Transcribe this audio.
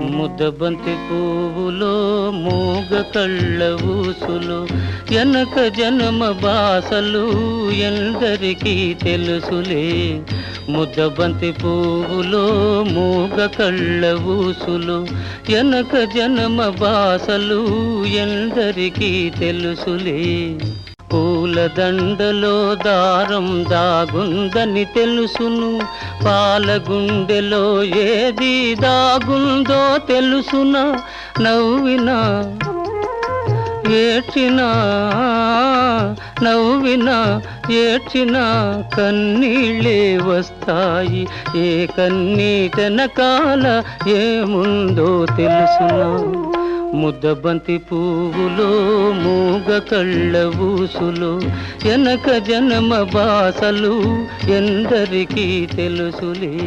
ముద్దబంతి పువ్వులో మూగ కళ్ళ ఊసులు ఎనక జన్మ బాసలు ఎందరికీ తెలుసులే. ముద్దబంతి పువ్వులో మూగ కళ్ళ ఊసులు ఎనక జన్మ బాసలు ఎందరికీ తెలుసులే. పూలదండలో దారం దాగుందని తెలుసును, పాలగుండెలో ఏది దాగుందో తెలుసునా. నవ్వినా ఏడ్చినా, నవ్వినా ఏడ్చినా కన్నీళ్ళే వస్తాయి. ఏ కన్నీటెనకాల ఏముందో తెలుసునా. ముద్దబంతి పువ్వులో మూగ కళ్ళ ఊసులు ఎనక జన్మ బాసలు ఎందరికీ తెలుసులే.